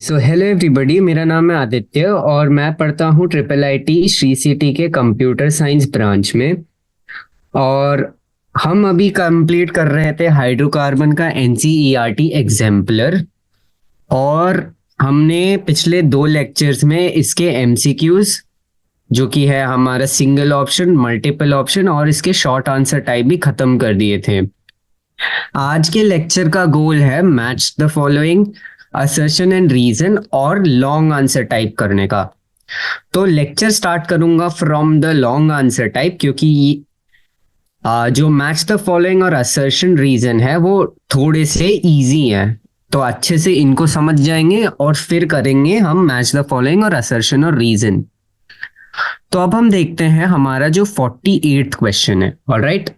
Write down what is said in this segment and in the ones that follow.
So hello everybody, मेरा नाम है आदित्य और मैं पढ़ता हूँ ट्रिपल आईटी श्री सिटी के कंप्यूटर साइंस ब्रांच में। और हम अभी कंप्लीट कर रहे थे हाइड्रोकार्बन का एनसीईआरटी एग्जाम्पलर। और हमने पिछले 2 लेक्चर्स में इसके एमसीक्यूज, जो कि है हमारा सिंगल ऑप्शन, मल्टीपल ऑप्शन और इसके शॉर्ट आंसर टाइप भी खत्म कर दिए थे। आज के लेक्चर का गोल है match the following, assertion and reason और लॉन्ग आंसर टाइप करने का। तो लेक्चर स्टार्ट करूंगा from the long answer type, क्योंकि जो मैच द फॉलोइंग और असर्शन रीजन है वो थोड़े से इजी हैं, तो अच्छे से इनको समझ जाएंगे और फिर करेंगे हम मैच द फॉलोइंग और असर्शन और रीजन। तो अब हम देखते हैं हमारा जो 48th क्वेश्चन है। ऑलराइट,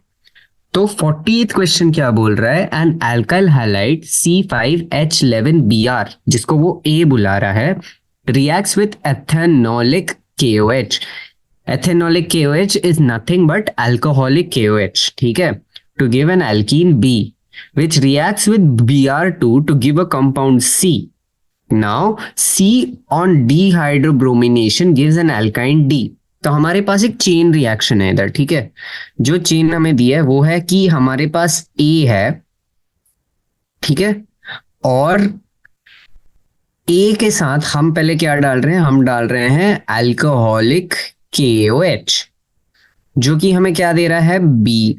तो 48th क्वेश्चन क्या बोल रहा है, एन एल्काइल हैलाइड C5H11Br, जिसको वो ए बुला रहा है, reacts with ethanolic KOH। Ethanolic KOH is nothing but alcoholic KOH, ठीक है, to give an alkene B which reacts with Br2 to give a compound C. Now C on dehydrobromination gives an alkyne D. तो हमारे पास एक chain reaction है इधर, ठीक है। जो चेन हमें दिया है वो है कि हमारे पास A है, ठीक है, और A के साथ हम पहले क्या डाल रहे हैं, हम डाल रहे हैं अल्कोहलिक KOH, जो कि हमें क्या दे रहा है, B।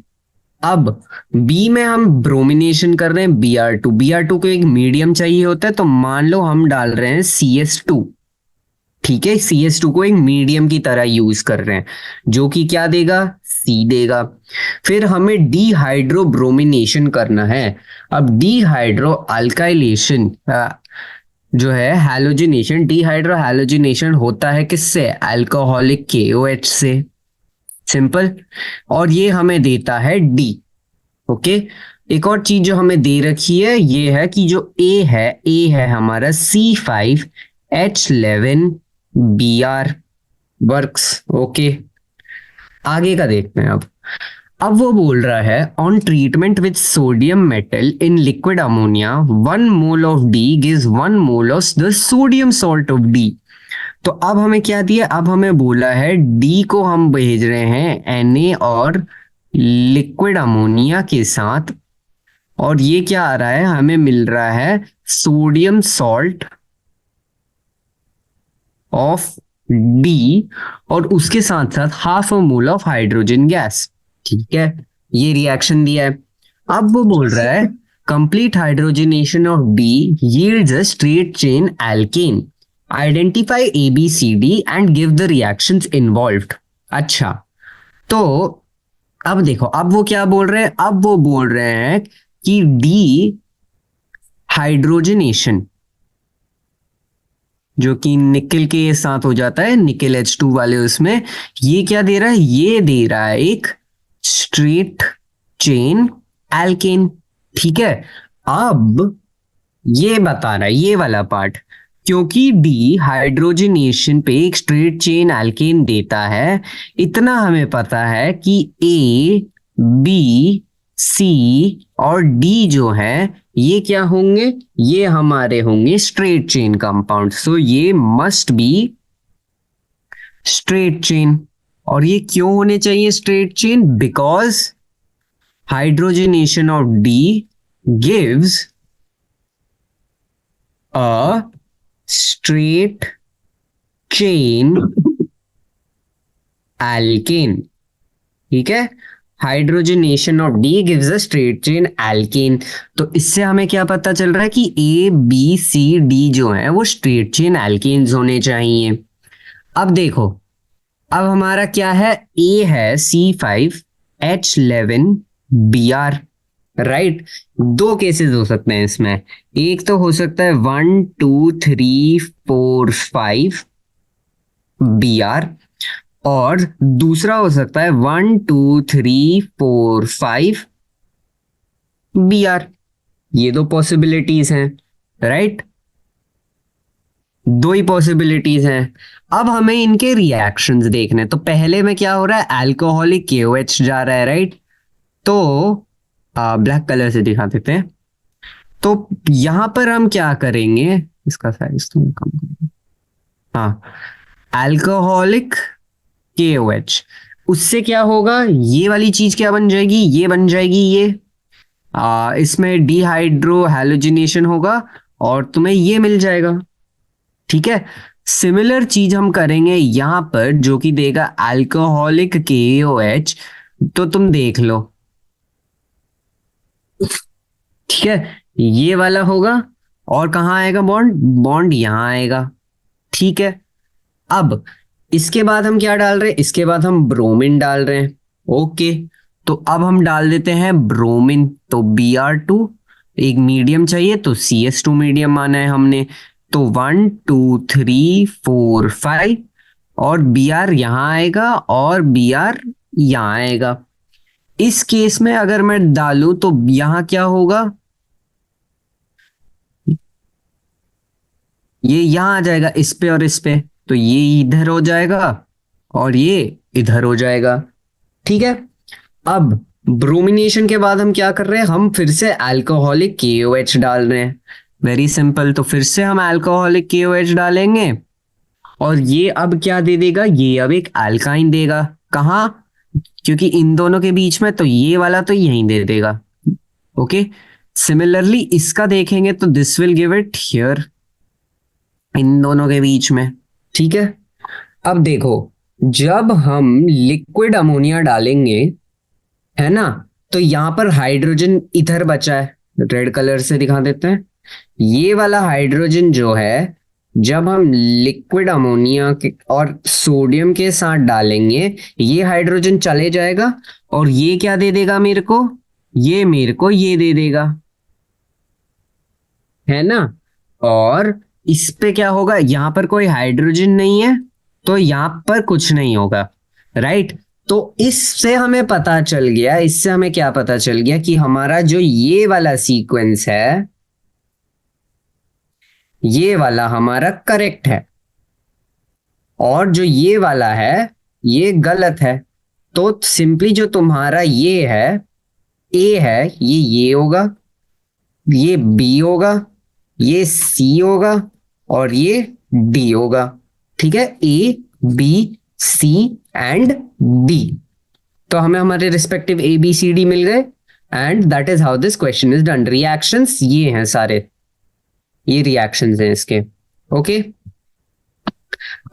अब B में हम ब्रोमिनेशन कर रहे हैं Br2। Br2 को एक मीडियम चाहिए होता है, तो मान लो हम डाल रहे हैं CS2, ठीक है। CS2 को एक मीडियम की तरह यूज कर रहे हैं, जो कि क्या देगा, C देगा। फिर हमें डिहाइड्रो ब्रोमिनेशन करना है। अब डिहाइड्रो अल्काइलेशन जो है हैलोजिनेशन, डिहाइड्रो हैलोजिनेशन होता है किससे, अल्कोहलिक KOH से, सिंपल। और ये हमें देता है D। ओके, एक और चीज जो हमें दे रखी है ये है कि जो A है हमारा C5H11Br वर्क्स। ओके, आगे का देखते हैं। अब वो बोल रहा है, on treatment with sodium metal in liquid ammonia 1 mole of D gives 1 mole of the sodium salt of D। तो अब हमें क्या दिया, अब हमें बोला है D को हम भेज रहे हैं Na और लिक्विड अमोनिया के साथ, और ये क्या आ रहा है, हमें मिल रहा है सोडियम सॉल्ट ऑफ D और उसके साथ साथ ½ मोल ऑफ हाइड्रोजन गैस, ठीक है। ये रिएक्शन दिया है। अब वो बोल रहा है complete hydrogenation of D yields a straight chain alkane. Identify ABCD and give the reactions involved. अच्छा, तो अब देखो, अब वो क्या बोल रहे हैं, अब वो बोल रहे हैं कि डी हाइड्रोजनेशन, जो कि निकल के साथ हो जाता है, निकल H2 वाले उसमें, ये क्या दे रहा है, ये दे रहा है एक स्ट्रेट चेन एल्केन, ठीक है। अब ये बता रहा है ये वाला पार्ट, क्योंकि डी हाइड्रोजनेशन पे एक स्ट्रेट चेन एल्केन देता है, इतना हमें पता है कि A, B, C और D जो है ये क्या होंगे, ये हमारे होंगे स्ट्रेट चेन कंपाउंड। सो ये मस्ट बी स्ट्रेट चेन। और ये क्यों होने चाहिए straight chain, because hydrogenation of D gives a straight chain alkane, ठीक है। Hydrogenation of D gives a straight chain alkane। तो इससे हमें क्या पता चल रहा है कि A, B, C, D जो है वो straight chain alkanes होने चाहिए। अब देखो, अब हमारा क्या है, A है C5H11Br, राइट। 2 केसेस हो सकते हैं इसमें, एक तो हो सकता है 1 2 3 4 5 Br, और दूसरा हो सकता है 1 2 3 4 5 Br। ये 2 पॉसिबिलिटीज हैं, राइट, 2 ही पॉसिबिलिटीज हैं। अब हमें इनके रिएक्शंस देखने, तो पहले में क्या हो रहा है, अल्कोहलिक KOH जा रहा है, राइट। तो ब्लैक कलर से दिखा देते हैं। तो यहां पर हम क्या करेंगे, इसका साइज तुम कम करो। हाँ, अल्कोहलिक KOH, उससे क्या होगा, ये वाली चीज क्या बन जाएगी, ये बन जाएगी ये, इसमें डिहाइड्रो हैलोजिनेशन होगा और तुम्हें ये मिल जाएगा। ठीक है, सिमिलर चीज हम करेंगे यहां पर जो कि देगा अल्कोहलिक KOH। तो तुम देख लो, ठीक है, ये वाला होगा और कहाँ आएगा बॉन्ड, बॉन्ड यहां आएगा। ठीक है, अब इसके बाद हम क्या डाल रहे हैं, इसके बाद हम ब्रोमीन डाल रहे हैं। ओके, तो अब हम डाल देते हैं ब्रोमीन, तो Br2, एक मीडियम चाहिए तो CS2 मीडियम माना है हमने। तो 1 2 3 4 5, और Br यहां आएगा और Br यहां आएगा। इस केस में अगर मैं डालूं तो यहां क्या होगा, ये यहां आ जाएगा इस पे और इस पे, तो ये इधर हो जाएगा और ये इधर हो जाएगा। ठीक है, अब ब्रोमिनेशन के बाद हम क्या कर रहे हैं, हम फिर से अल्कोहलिक KOH डाल रहे हैं। वेरी सिंपल, तो फिर से हम अल्कोहलिक KOH डालेंगे और ये अब क्या दे देगा, ये अब एक अल्काइन देगा। कहाँ, क्योंकि इन दोनों के बीच में, तो ये वाला तो यहीं दे देगा। ओके, सिमिलरली इसका देखेंगे तो this will give it here, इन दोनों के बीच में। ठीक है, अब देखो, जब हम लिक्विड अमोनिया डालेंगे, है ना, तो यहां पर हाइड्रोजन इधर बचा है, रेड कलर से दिखा देते हैं। ये वाला हाइड्रोजन जो है, जब हम लिक्विड अमोनिया के और सोडियम के साथ डालेंगे, ये हाइड्रोजन चले जाएगा और ये क्या दे देगा मेरे को, ये मेरे को ये दे देगा, है ना। और इस पे क्या होगा, यहां पर कोई हाइड्रोजन नहीं है तो यहां पर कुछ नहीं होगा, राइट। तो इससे हमें पता चल गया, इससे हमें क्या पता चल गया कि हमारा जो ये वाला सीक्वेंस है, ये वाला हमारा करेक्ट है और जो ये वाला है ये गलत है। तो सिंपली जो तुम्हारा ये है, ए है, ये होगा, ये बी होगा, ये सी होगा और ये डी होगा। ठीक है, A B C and D। तो हमें हमारे रिस्पेक्टिव ABCD मिल गए and that is how this question is done. Reactions ये हैं सारे, ये रिएक्शंस हैं इसके। ओके,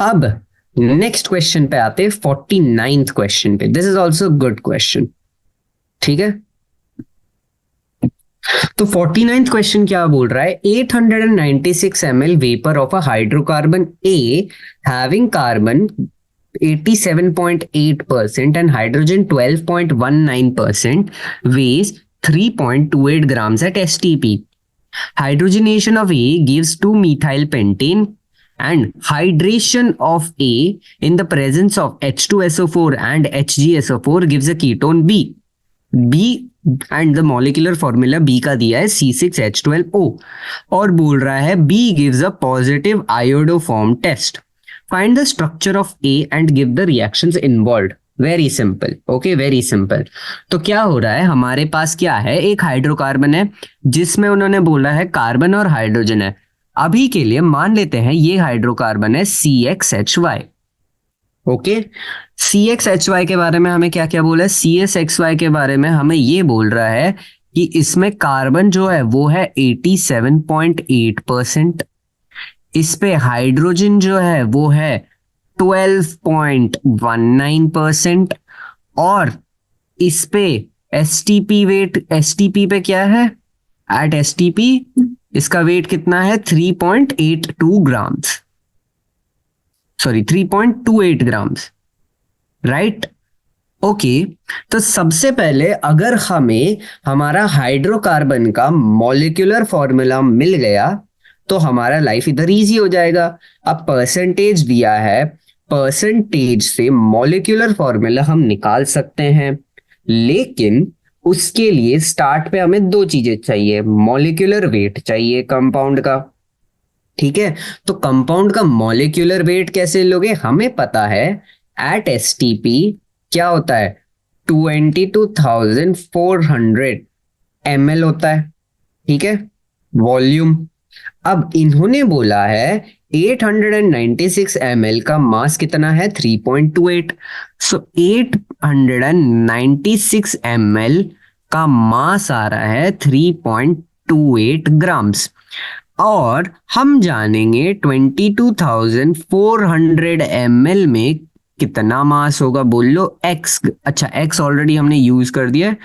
अब नेक्स्ट क्वेश्चन पे आते हैं, 49th क्वेश्चन पे। This is also good question. ठीक है, तो 49th क्वेश्चन क्या बोल रहा है, 896 ml vapour of a hydrocarbon A having carbon 87.8% and hydrogen 12.19% weighs 3.28 grams at STP. Hydrogenation of A gives 2-methyl pentane and hydration of A in the presence of H2SO4 and HgSO4 gives a ketone B. B and the molecular formula B का दिया है C6H12O और बोल रहा है B gives a positive iodoform test. Find the structure of A and give the reactions involved. Very simple, okay, very simple. तो क्या हो रहा है, हमारे पास क्या है, एक हाइड्रोकार्बन है जिसमें उन्होंने बोला है कार्बन और हाइड्रोजन है। अभी के लिए मान लेते हैं ये हाइड्रोकार्बन है CXHY। ओके, CXHY के बारे में हमें क्या क्या बोला है, CSXY के बारे में हमें ये बोल रहा है कि इसमें कार्बन जो है वो है 87.8%, इस पे हाइड्रोजन जो है वो है 12.19% और इस पे STP वेट, STP पे क्या है, एट STP इसका वेट कितना है 3.82 grams, sorry 3.28 grams, right. Okay, तो सबसे पहले अगर हमें हमारा हाइड्रोकार्बन का मॉलिक्यूलर फॉर्मूला मिल गया तो हमारा लाइफ इधर इजी हो जाएगा। अब परसेंटेज दिया है, परसेंटेज से मॉलिक्यूलर फॉर्मूला हम निकाल सकते हैं, लेकिन उसके लिए स्टार्ट पे हमें दो चीजें चाहिए, मॉलिक्यूलर वेट चाहिए कंपाउंड का। ठीक है, तो कंपाउंड का मॉलिक्यूलर वेट कैसे लोगे, हमें पता है एट STP क्या होता है, 22,400 ml होता है। ठीक है, वॉल्यूम अब इन्होंने बोला है 896 ml का मास कितना है, 3.28। सो 896 ml का मास आ रहा है 3.28 ग्राम्स। और हम जानेंगे 22,400 ml में कितना मास होगा। बोल लो x। अच्छा, x ऑलरेडी हमने यूज कर दिया है,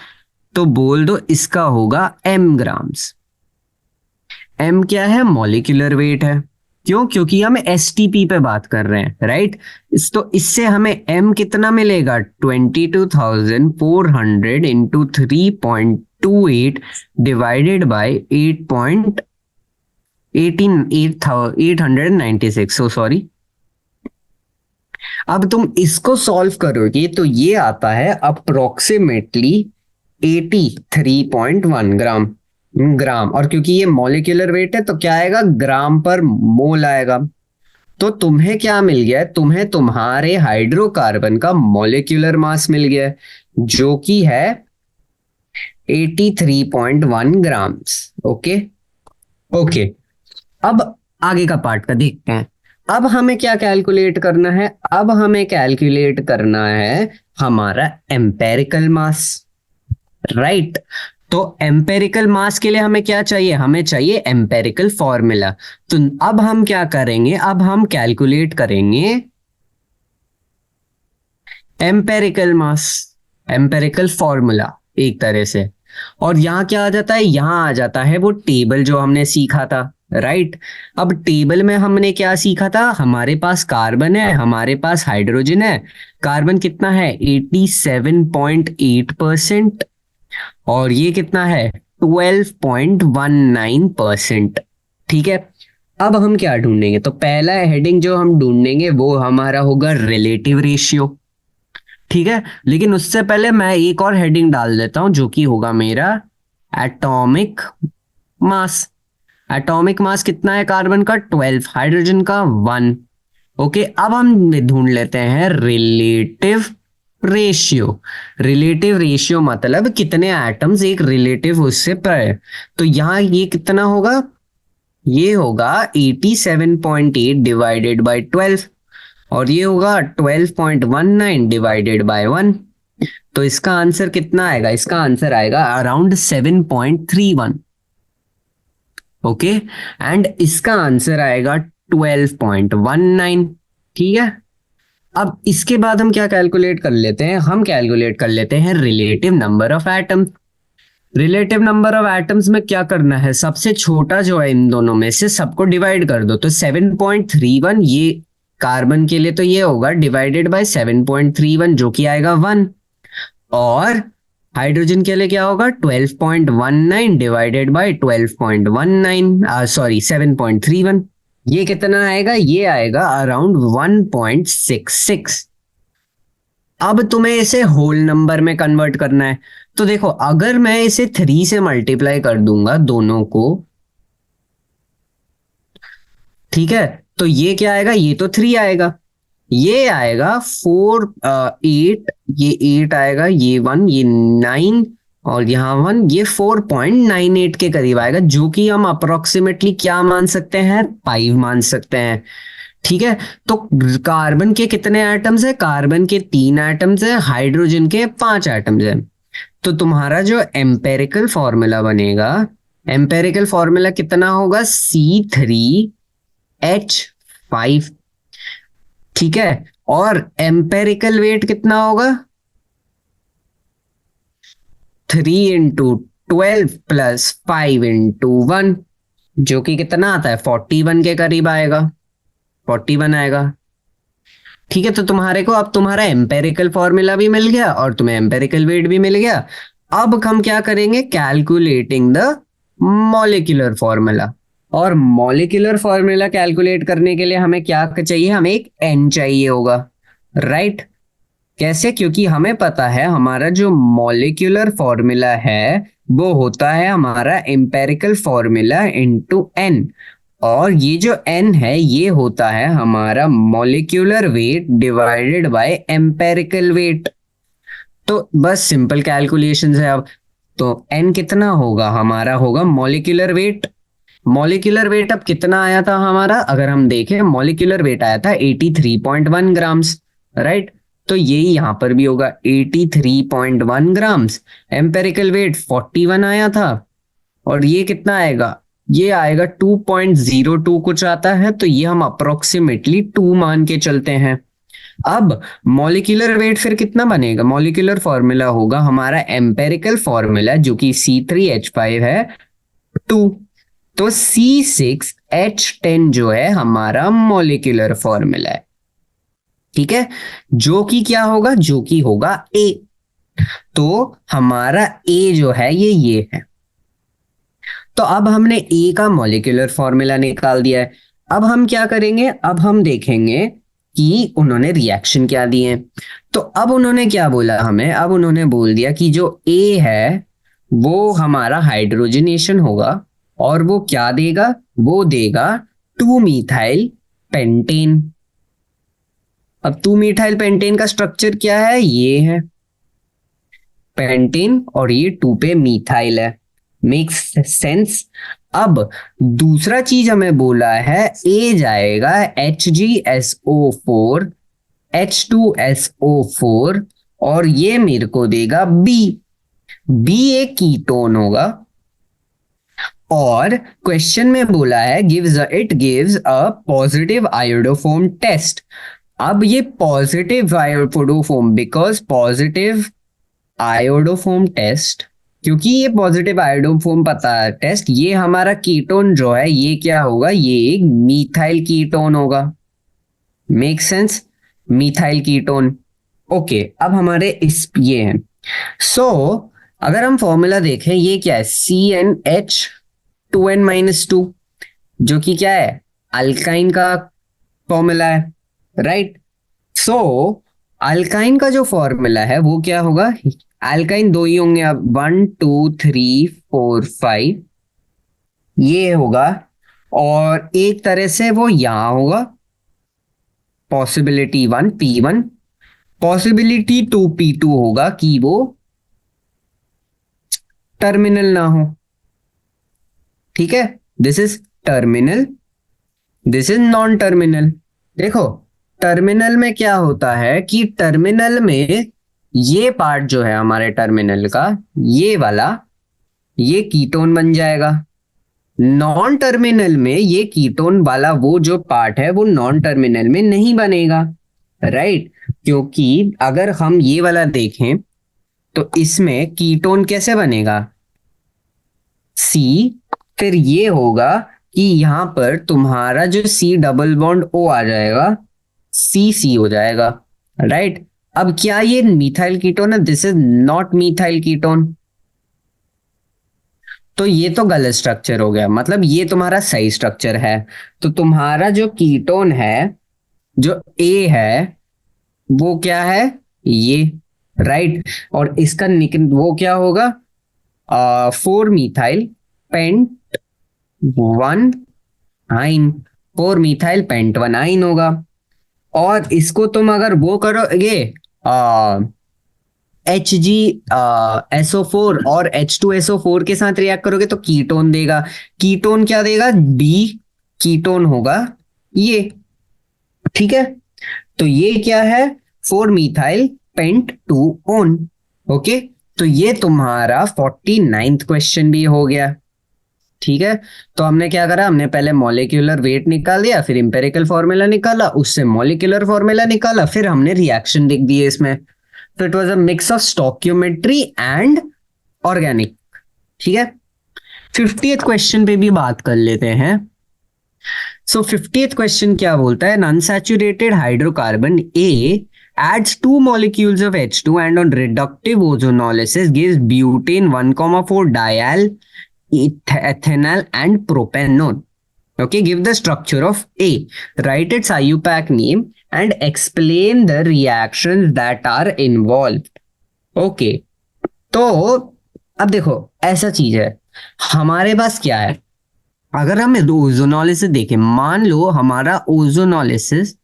तो बोल दो इसका होगा m ग्राम्स। m क्या है, मॉलिक्यूलर वेट है। क्यों? क्योंकि हम एसटीपी पे बात कर रहे हैं, राइट। तो इससे हमें m कितना मिलेगा, 22,400 into 3.28 divided by 896। So sorry. अब तुम इसको सॉल्व करोगे तो ये आता है अप्रोक्सीमेटली 83.1 ग्राम। और क्योंकि ये मॉलिक्यूलर वेट है तो क्या आएगा, ग्राम पर मोल आएगा। तो तुम्हें क्या मिल गया है, तुम्हें तुम्हारे हाइड्रोकार्बन का मॉलिक्यूलर मास मिल गया है, जो कि है 83.1 ग्राम्स। Okay okay. अब आगे का पार्ट का देखते हैं। अब हमें क्या कैलकुलेट करना है, अब हमें कैलकुलेट करना है हमारा एम्पेरिकल मास, राइट। तो एम्पेरिकल मास के लिए हमें क्या चाहिए, हमें चाहिए एम्पेरिकल फॉर्मूला। तो अब हम क्या करेंगे, अब हम कैलकुलेट करेंगे एम्पेरिकल मास, एम्पेरिकल फॉर्मूला एक तरह से। और यहां क्या आ जाता है, यहां आ जाता है वो टेबल जो हमने सीखा था, राइट। अब टेबल में हमने क्या सीखा था, हमारे पास कार्बन है, हमारे पास हाइड्रोजन है। कार्बन कितना है, 87.8%। और ये कितना है, 12.19%। ठीक है। अब हम क्या ढूंढेंगे, तो पहला हेडिंग जो हम ढूंढेंगे वो हमारा होगा रिलेटिव रेशियो। ठीक है, लेकिन उससे पहले मैं एक और हेडिंग डाल देता हूं जो कि होगा मेरा एटॉमिक मास। एटॉमिक मास कितना है कार्बन का, 12, हाइड्रोजन का 1। ओके, अब हम ढूंढ लेते हैं रिलेटिव रेशियो। रिलेटिव रेशियो मतलब कितने एटम्स एक रिलेटिव उससे पर। तो यहां ये कितना होगा, ये होगा 87.8 डिवाइडेड बाई 12। और ये होगा 12.19 डिवाइडेड बाय 1। तो इसका आंसर कितना आएगा, इसका आंसर आएगा अराउंड 7.31। ओके, एंड इसका आंसर आएगा 12.19। ठीक है। अब इसके बाद हम क्या कैलकुलेट कर लेते हैं, हम कैलकुलेट कर लेते हैं relative number of atoms. Relative number of atoms में क्या करना है, सबसे छोटा जो है इन दोनों में से सबको डिवाइड कर दो। तो 7.31 ये कार्बन के लिए तो ये होगा डिवाइडेड बाय 7.31 जो कि आएगा 1। और हाइड्रोजन के लिए क्या होगा, 12.19 डिवाइडेड बाय 12.19, सॉरी 7.31। ये कितना आएगा, ये आएगा अराउंड 1.66। अब तुम्हें इसे होल नंबर में कन्वर्ट करना है। तो देखो, अगर मैं इसे 3 से मल्टीप्लाई कर दूंगा दोनों को, ठीक है, तो ये क्या आएगा, ये तो 3 आएगा, ये आएगा 4, 8, ये 8 आएगा, ये 1, ये 9, और यहाँ 1, ये 4.98 के करीब आएगा, जो कि हम अप्रोक्सीमेटली क्या मान सकते हैं, 5 मान सकते हैं। ठीक है। तो कार्बन के कितने एटम्स है, कार्बन के 3 एटम्स है, हाइड्रोजन के 5 एटम्स है। तो तुम्हारा जो एम्पेरिकल फॉर्मूला बनेगा, एम्पेरिकल फॉर्मूला कितना होगा, C3H5। ठीक है। और एम्पेरिकल वेट कितना होगा, 3 इंटू 12 प्लस 5 इंटू 1, जो कि कितना आता है, 41 के करीब आएगा, 41 आएगा। ठीक है। तो तुम्हारे को अब तुम्हारा एम्पेरिकल फॉर्मूला भी मिल गया और तुम्हें एम्पेरिकल वेट भी मिल गया। अब हम क्या करेंगे, कैलकुलेटिंग द मॉलिक्यूलर फॉर्मूला। और मॉलिक्यूलर फॉर्मूला कैलकुलेट करने के लिए हमें क्या चाहिए, हमें एक एन चाहिए होगा, राइट। कैसे, क्योंकि हमें पता है हमारा जो मॉलिक्यूलर फॉर्मूला है वो होता है हमारा एम्पेरिकल फॉर्मूला इनटू एन। और ये जो n है ये होता है हमारा molecular weight divided by empirical weight. तो बस सिंपल कैलकुलेशंस है अब। तो n कितना होगा, हमारा होगा मॉलिक्यूलर वेट मॉलिक्यूलर वेट अब कितना आया था हमारा, अगर हम देखें मॉलिक्यूलर वेट आया था 83.1 ग्राम्स, राइट। तो यही यहां पर भी होगा 83.1 ग्राम्स। एम्पेरिकल वेट 41 आया था, और ये कितना आएगा, ये आएगा 2.02 कुछ आता है, तो ये हम अप्रोक्सीमेटली 2 मान के चलते हैं। अब मॉलिक्यूलर वेट फिर कितना बनेगा, मॉलिक्यूलर फॉर्मूला होगा हमारा एम्पेरिकल फॉर्मूला जो कि C3H5 है 2, तो C6H10 जो है हमारा मॉलिक्यूलर फॉर्मूला है, ठीक है, जो कि क्या होगा, जो कि होगा A। तो हमारा A जो है ये है। तो अब हमने ए का मॉलिक्यूलर फॉर्मूला निकाल दिया है। अब हम क्या करेंगे, अब हम देखेंगे कि उन्होंने रिएक्शन क्या दिए। तो अब उन्होंने क्या बोला हमें, अब उन्होंने बोल दिया कि जो ए है वो हमारा हाइड्रोजनेशन होगा, और वो क्या देगा, वो देगा 2 मीथाइल पेंटेन। अब 2 मीथाइल पेंटेन का स्ट्रक्चर क्या है, ये है पेंटेन, और ये 2 पे मीथाइल है। Makes sense. अब दूसरा चीज हमें बोला है ए जाएगा HgSO4 H2SO4, और ये मेरे को देगा बी। बी एक कीटोन होगा, और क्वेश्चन में बोला है it gives a positive iodoform test. अब ये positive iodoform, because positive iodoform test, क्योंकि ये पॉजिटिव आयोडोफॉर्म पता है टेस्ट, ये हमारा कीटोन जो है ये क्या होगा, ये एक मीथाइल कीटोन होगा। Make sense, methyl ketone. Okay, अब हमारे इस ये है। सो अगर हम फॉर्मूला देखें, ये क्या है, CnH2n-2, जो कि क्या है, अल्काइन का फॉर्मूला है, राइट। सो अल्काइन का जो फॉर्मूला है वो क्या होगा, अल्काइन दो ही होंगे, अब 1 2 3 4 5 ये होगा, और एक तरह से वो यहां होगा, पॉसिबिलिटी 1 P1, पॉसिबिलिटी 2 P2 होगा कि वो टर्मिनल ना हो, ठीक है। This is terminal, this is non terminal. देखो टर्मिनल में क्या होता है कि टर्मिनल में ये पार्ट जो है हमारे टर्मिनल का, ये वाला, ये कीटोन बन जाएगा। नॉन टर्मिनल में ये कीटोन वाला वो जो पार्ट है वो नॉन टर्मिनल में नहीं बनेगा, राइट। क्योंकि अगर हम ये वाला देखें तो इसमें कीटोन कैसे बनेगा, C, फिर ये होगा कि यहां पर तुम्हारा जो C डबल बॉन्ड O आ जाएगा, C हो जाएगा, राइट। अब क्या ये मिथाइल कीटोन है, this is not methyl ketone, तो ये तो गलत स्ट्रक्चर हो गया, मतलब ये तुम्हारा सही स्ट्रक्चर है। तो तुम्हारा जो कीटोन है, जो A है, वो क्या है, ये, राइट। और इसका वो क्या होगा, 4 मिथाइल पेंट 1 आइन, 4 मिथाइल पेंट 1 आइन होगा। और इसको तुम अगर वो करोगे HgSO4 और H2SO4 के साथ रिएक्ट करोगे तो कीटोन देगा। कीटोन क्या देगा, D कीटोन होगा ये, ठीक है। तो ये क्या है, 4 मिथाइल पेंट 2 ओन। ओके, तो ये तुम्हारा 49th क्वेश्चन भी हो गया, ठीक है। तो हमने क्या करा, हमने पहले मॉलिक्यूलर वेट निकाल दिया, फिर इंपेरिकल फॉर्मूला निकाला, उससे मॉलिक्यूलर फॉर्मूला निकाला, फिर हमने रिएक्शन लिख दिए इसमें। तो it was a mix of stoichiometry and organic, ठीक है। 50th क्वेश्चन पे भी बात कर लेते हैं। सो 50th क्वेश्चन क्या बोलता है, unsaturated hydrocarbon A adds 2 molecules of H2 and on reductive ozonolysis gives butane 1,4 dial ethanol and propanone. Okay, give the structure of A, write its IUPAC name and explain the reactions that are involved. Okay, तो अब देखो ऐसा चीज है, हमारे पास क्या है, अगर हम ओजोनोलिसिस देखें, मान लो हमारा ओजोनोलिसिस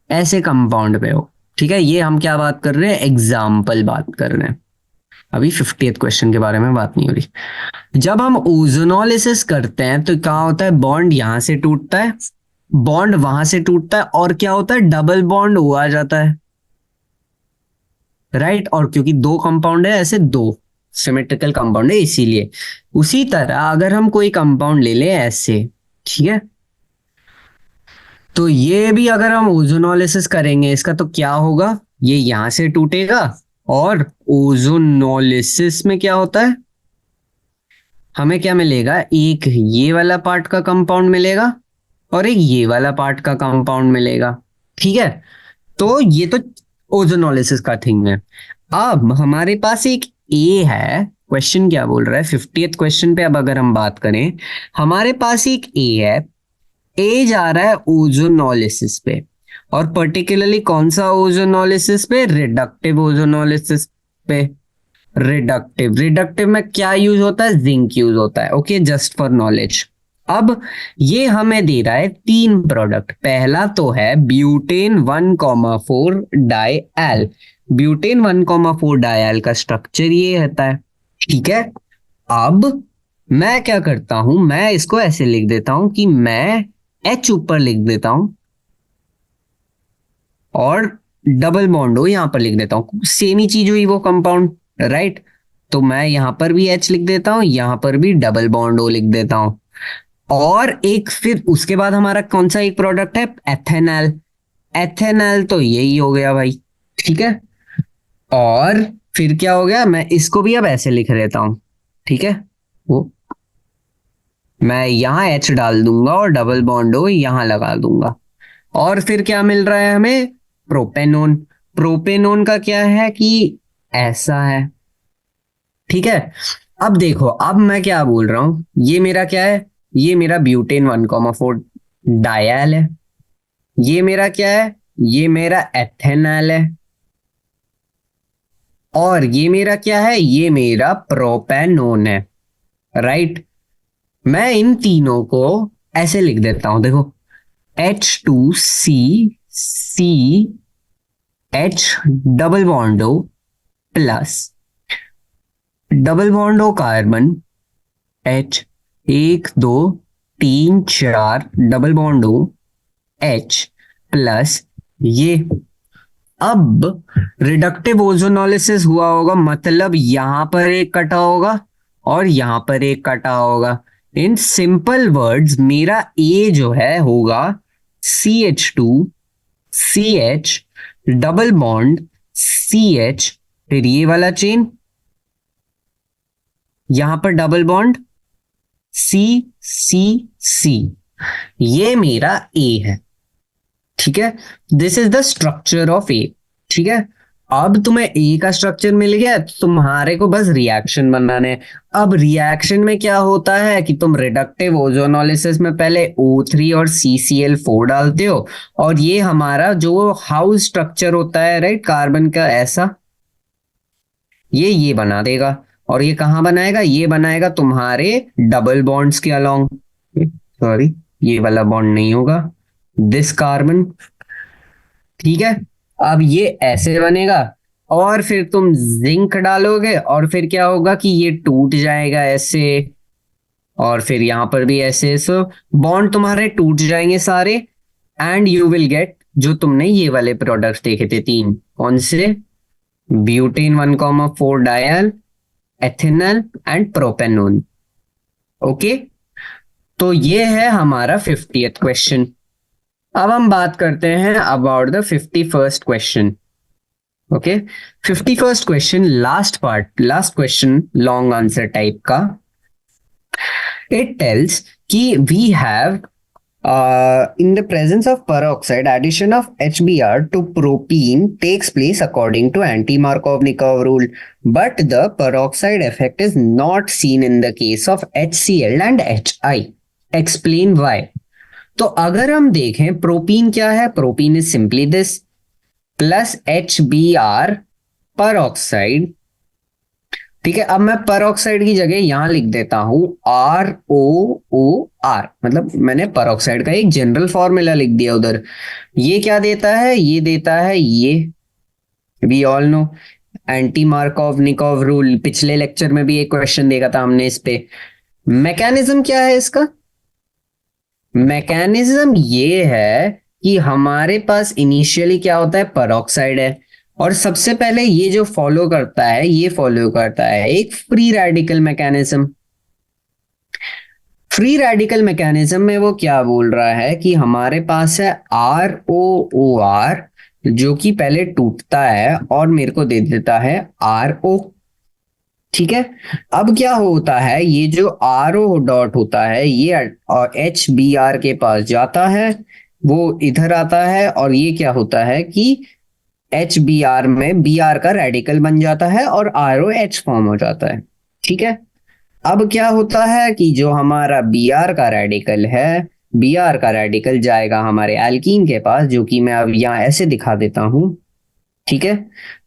ऐसे कंपाउंड पे हो, ठीक है, ये हम क्या बात कर रहे हैं, एग्जाम्पल बात कर रहे हैं। अभी 50th क्वेश्चन के बारे में बात नहीं हो रही। जब हम ओजोनोलिसिस करते हैं तो क्या होता है, बॉन्ड यहां से टूटता है, बॉन्ड वहां से टूटता है, और क्या होता है, डबल बॉन्ड हुआ जाता है, राइट। और क्योंकि दो कंपाउंड है, ऐसे दो सिमेट्रिकल कंपाउंड है, इसीलिए। उसी तरह अगर हम कोई कंपाउंड ले लें ऐसे, ठीक है, तो ये भी अगर हम ओजोनोलिसिस करेंगे इसका, तो क्या होगा, ये यहां से टूटेगा, और ओजोनोलिसिस में क्या होता है, हमें क्या मिलेगा, एक ये वाला पार्ट का कंपाउंड मिलेगा और एक ये वाला पार्ट का कंपाउंड मिलेगा, ठीक है। तो ये तो ओजोनोलिसिस का थिंग है। अब हमारे पास एक ए है, क्वेश्चन क्या बोल रहा है 50th क्वेश्चन पे, अब अगर हम बात करें, हमारे पास एक ए है, ए जा रहा है ओजोनोलिसिस पे, और पर्टिकुलरली कौन सा ओजोनोलिसिस पे, रिडक्टिव ओजोनोलिसिस पे। रिडक्टिव, रिडक्टिव में क्या यूज होता है, जिंक यूज होता है, ओके, जस्ट फॉर नॉलेज। अब ये हमें दे रहा है तीन प्रोडक्ट, पहला तो है ब्यूटेन 1,4 डाइएल। ब्यूटेन 1,4 डाइएल का स्ट्रक्चर ये रहता है, ठीक है। अब मैं क्या करता हूं, मैं इसको ऐसे लिख देता हूं कि मैं एच ऊपर लिख देता हूं और डबल बॉन्ड हो यहां पर लिख देता हूं, सेम ही चीज हुई वो कंपाउंड, राइट। तो मैं यहां पर भी एच लिख देता हूं, यहां पर भी डबल बॉन्ड ओ लिख देता हूं। और एक फिर उसके बाद हमारा कौन सा एक प्रोडक्ट है, एथेनॉल। एथेनॉल तो यही हो गया भाई, ठीक है। और फिर क्या हो गया, मैं इसको भी अब ऐसे लिख देता हूं, ठीक है। वो मैं यहां एच डाल दूंगा और डबल बॉन्ड ओ यहां लगा दूंगा। और फिर क्या मिल रहा है हमें, प्रोपेनोन। प्रोपेनोन का क्या है कि ऐसा है, ठीक है। अब देखो, अब मैं क्या बोल रहा हूं, ये मेरा क्या है, ये मेरा ब्यूटेन 1,4 डायल है, ये मेरा क्या है, ये मेरा एथेनॉल है, और ये मेरा क्या है, ये मेरा प्रोपेनोन है, राइट। मैं इन तीनों को ऐसे लिख देता हूं, देखो, H2C H double bond O plus double bond O carbon H, 1 2 3 4 double bond O H plus ये। अब रिडक्टिव ओजोनोलिसिस हुआ होगा, मतलब यहां पर एक कटा होगा और यहां पर एक कटा होगा। इन सिंपल वर्ड्स मेरा ए जो है होगा CH2CH डबल बॉन्ड CH, फिर ये वाला चेन, यहां पर डबल बॉन्ड C, ये मेरा ए है, ठीक है। This is the structure of A, ठीक है। अब तुम्हें ए का स्ट्रक्चर मिल गया, तो तुम्हारे को बस रिएक्शन बनाने हैं। अब रिएक्शन में क्या होता है कि तुम रिडक्टिव ओजोनोलिसिस में पहले O3 और CCl4 डालते हो, और ये हमारा जो हाउस स्ट्रक्चर होता है, राइट, कार्बन का ऐसा, ये बना देगा। और ये कहाँ बनाएगा, ये बनाएगा तुम्हारे डबल बॉन्ड्स के अलोंग, सॉरी ये वाला बॉन्ड नहीं होगा, दिस कार्बन, ठीक है। अब ये ऐसे बनेगा, और फिर तुम जिंक डालोगे, और फिर क्या होगा कि ये टूट जाएगा ऐसे, और फिर यहां पर भी ऐसे, सो बॉन्ड तुम्हारे टूट जाएंगे सारे, एंड यू विल गेट जो तुमने ये वाले प्रोडक्ट्स देखे थे तीन, कौन से, butane 1,4 dial, ethanol and propanone, okay. तो ये है हमारा 50th क्वेश्चन। अब हम बात करते हैं about the 51st question, okay. 51st question, last part, last question, long answer type का। इट टेल्स कि we have in the presence of peroxide, addition of HBr to propene takes place according to anti-Markovnikov rule, but the peroxide effect is not seen in the case of HCl and HI. Explain why. तो अगर हम देखें propene क्या है, propene is simply this plus HBr peroxide, ठीक है। अब मैं peroxide की जगह यहां लिख देता हूं ROOR, मतलब मैंने peroxide का एक जनरल फॉर्मूला लिख दिया उधर। ये क्या देता है, ये देता है ये, we all know anti Markovnikov rule, पिछले लेक्चर में भी एक क्वेश्चन देखा था हमने इस पे। मैकेनिज्म क्या है इसका? मैकेनिज्म ये है कि हमारे पास इनिशियली क्या होता है, पेरोक्साइड है, और सबसे पहले ये जो फॉलो करता है, ये फॉलो करता है एक free radical mechanism. Free radical mechanism में वो क्या बोल रहा है कि हमारे पास है ROOR, जो कि पहले टूटता है और मेरे को दे देता है RO। ठीक है, अब क्या होता है, ये जो RO डॉट होता है ये HBr के पास जाता है, वो इधर आता है, और ये क्या होता है कि HBr में Br का रेडिकल बन जाता है और ROH फॉर्म हो जाता है। ठीक है, अब क्या होता है कि जो हमारा Br का रेडिकल है, Br का रेडिकल जाएगा हमारे एल्कीन के पास, जो कि मैं अब यहाँ ऐसे दिखा देता हूं। ठीक है,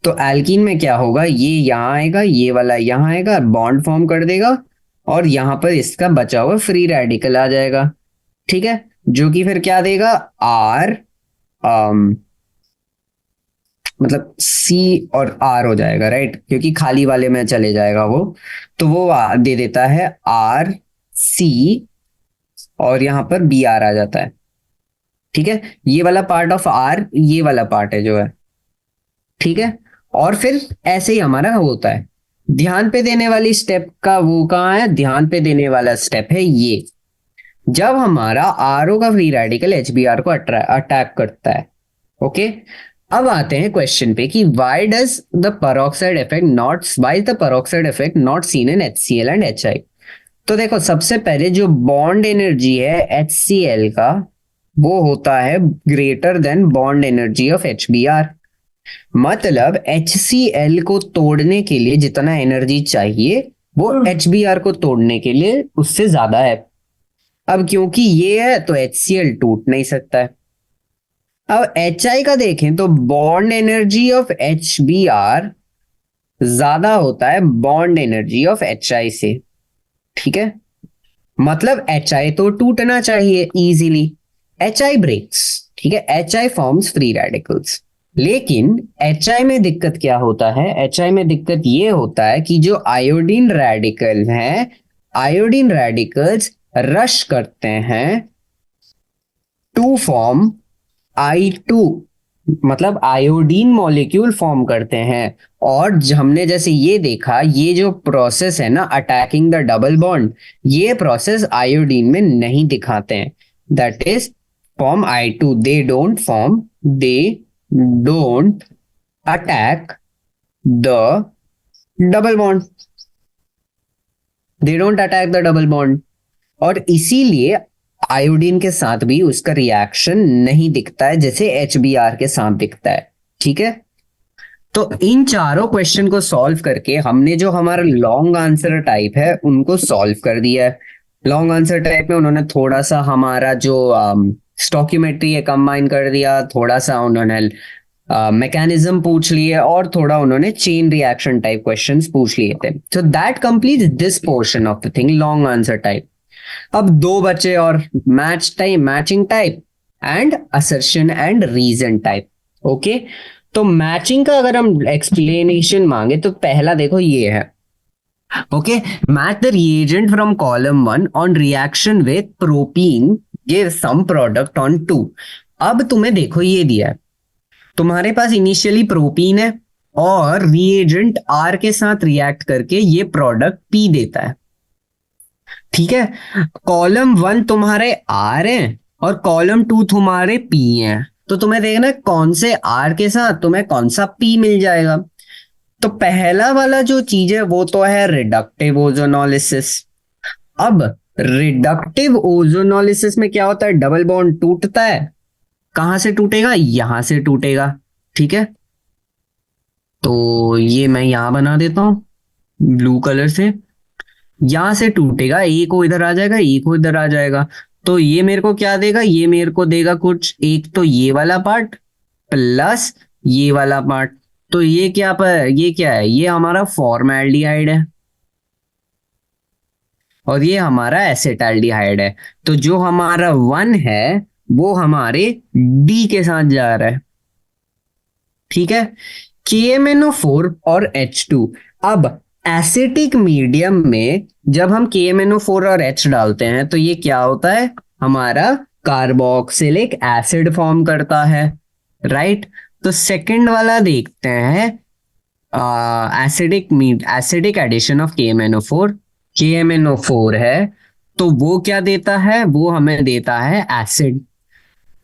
तो एल्कीन में क्या होगा, ये यहाँ आएगा, ये वाला यहाँ आएगा, बॉन्ड फॉर्म कर देगा, और यहाँ पर इसका बचा हुआ फ्री रेडिकल आ जाएगा। ठीक है, जो कि फिर क्या देगा, आर मतलब C और R हो जाएगा, राइट, क्योंकि खाली वाले में चले जाएगा वो, तो वो दे देता है RC, और यहाँ पर BR आ जाता है। ठीक है, ये वाला पार्ट ऑफ R, ये वाला पार्ट है जो है। ठीक है, और फिर ऐसे ही हमारा होता है। ध्यान पे देने वाली स्टेप का वो कहाँ है, ध्यान पे देने वाला स्टेप है ये, जब हमारा RO का फ्री रेडिकल HBr को अटैक करता है। ओके, अब आते हैं क्वेश्चन पे कि why does the peroxide effect not seen in HCl and HI। तो देखो, सबसे पहले जो बॉन्ड एनर्जी है HCl का, वो होता है greater than bond energy of HBr। मतलब HCl को तोड़ने के लिए जितना एनर्जी चाहिए, वो HBr को तोड़ने के लिए उससे ज्यादा है। अब क्योंकि ये है तो HCl टूट नहीं सकता है। अब HI का देखें तो बॉन्ड एनर्जी ऑफ HBr ज्यादा होता है बॉन्ड एनर्जी ऑफ HI से। ठीक है, मतलब HI तो टूटना चाहिए इजीली, HI ब्रेक्स। ठीक है, HI फॉर्म्स फ्री रेडिकल्स, लेकिन HI में दिक्कत क्या होता है, HI में दिक्कत ये होता है कि जो आयोडीन रेडिकल हैं, आयोडीन रेडिकल्स रश करते हैं टू फॉर्म I2, मतलब आयोडीन मॉलिक्यूल फॉर्म करते हैं। और हमने जैसे ये देखा, ये जो प्रोसेस है ना, अटैकिंग द डबल बॉन्ड, ये प्रोसेस आयोडीन में नहीं दिखाते हैं। That is form I2, they don't attack the double bond, they don't attack the double bond, और इसीलिए आयोडीन के साथ भी उसका रिएक्शन नहीं दिखता है जैसे HBr के साथ दिखता है। ठीक है, तो इन चारों क्वेश्चन को सॉल्व करके हमने जो हमारा लॉन्ग आंसर टाइप है उनको सॉल्व कर दिया है। लॉन्ग आंसर टाइप में उन्होंने थोड़ा सा हमारा जो स्टोकियोमेट्री है कंबाइन कर दिया, थोड़ा सा उन्होंने मैकेनिज्म पूछ लिए, और थोड़ा उन्होंने चेन रिएक्शन टाइप क्वेश्चंस पूछ लिए थे। So that completes this portion of the thing, long answer type. अब दो बचे और, matching type and assertion and reason type. Okay, तो मैचिंग का अगर हम एक्सप्लेनेशन मांगे तो पहला देखो ये है, okay, match the reagent from column 1 on reaction with propene give some product on 2। अब तुम्हें देखो ये दिया है, तुम्हारे पास इनिशियली प्रोपीन है और रिएजेंट R के साथ रिएक्ट करके ये प्रोडक्ट P देता है। ठीक है, कॉलम 1 तुम्हारे R हैं और कॉलम 2 तुम्हारे P हैं, तो तुम्हें देखना कौन से R के साथ तुम्हें कौन सा P मिल जाएगा। तो पहला वाला जो चीज है वो तो है रिडक्टिव ओजोनोलिसिस। अब रिडक्टिव ओजोनोलिसिस में क्या होता है, डबल बॉन्ड टूटता है, कहां से टूटेगा, यहां से टूटेगा। ठीक है, तो ये मैं यहां बना देता हूं ब्लू कलर से, यहां से टूटेगा, एक को इधर आ जाएगा, एक को इधर आ जाएगा। तो ये मेरे को क्या देगा, ये मेरे को देगा कुछ, एक तो ये वाला पार्ट प्लस ये वाला पार्ट। तो ये क्या है, ये हमारा फॉर्मेल्डिहाइड है और ये हमारा एसिटाल्डिहाइड है। तो जो हमारा 1 है वो हमारे D के साथ जा रहा है। ठीक है, KMnO4 और H2। अब एसिटिक मीडियम में जब हम KMnO4 और H डालते हैं तो ये क्या होता है, हमारा कार्बोक्सिलिक एसिड फॉर्म करता है, राइट। तो सेकंड वाला देखते हैं, acidic addition of KMnO4। KMnO4 है तो वो क्या देता है, वो हमें देता है एसिड,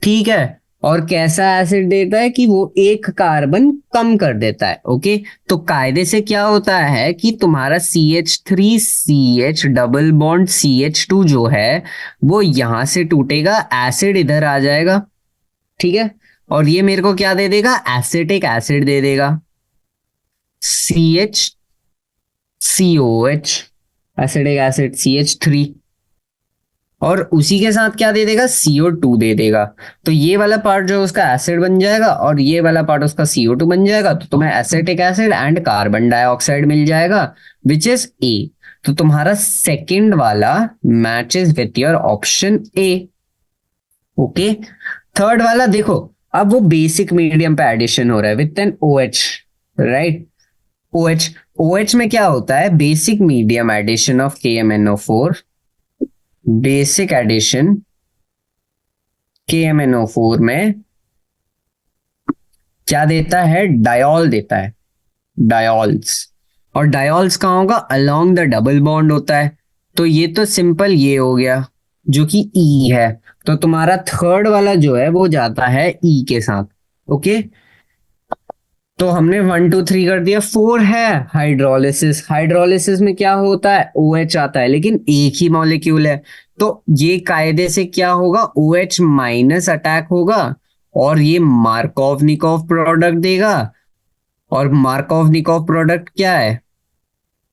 ठीक है। और कैसा एसिड देता है कि वो एक कार्बन कम कर देता है, ओके। तो कायदे से क्या होता है कि तुम्हारा CH3CH डबल बॉन्ड CH2 जो है वो यहां से टूटेगा, एसिड इधर आ जाएगा, ठीक है। और ये मेरे को क्या दे देगा, एसिटिक एसिड दे देगा, CHCOH, एसिडिक एसिड CH3। और उसी के साथ क्या दे देगा, CO2 दे देगा। तो ये वाला पार्ट जो उसका एसिड बन जाएगा और ये वाला पार्ट उसका CO2 बन जाएगा, तो तुम्हें acetic acid and carbon dioxide मिल जाएगा, विच इज ए। तो तुम्हारा सेकंड वाला matches with your option A, okay. Third वाला देखो, अब वो बेसिक मीडियम पे एडिशन हो रहा है with an OH, right. OH, OH में क्या होता है, basic medium addition of KMnO4, basic addition KMnO4 में क्या देता है, डायोल देता है, डायोल्स। और डायोल्स कहाँ होगा, अलोंग द डबल बॉन्ड होता है। तो ये तो सिंपल ये हो गया जो कि E है। तो तुम्हारा थर्ड वाला जो है वो जाता है E के साथ, ओके। तो हमने 1 2 3 कर दिया। 4 है हाइड्रोलिसिस। हाइड्रोलिसिस में क्या होता है, OH आता है, लेकिन एक ही मॉलिक्यूल है। तो ये कायदे से क्या होगा, OH माइनस अटैक होगा और ये मार्कोव-निकोव प्रोडक्ट देगा। और मार्कोव-निकोव प्रोडक्ट क्या है,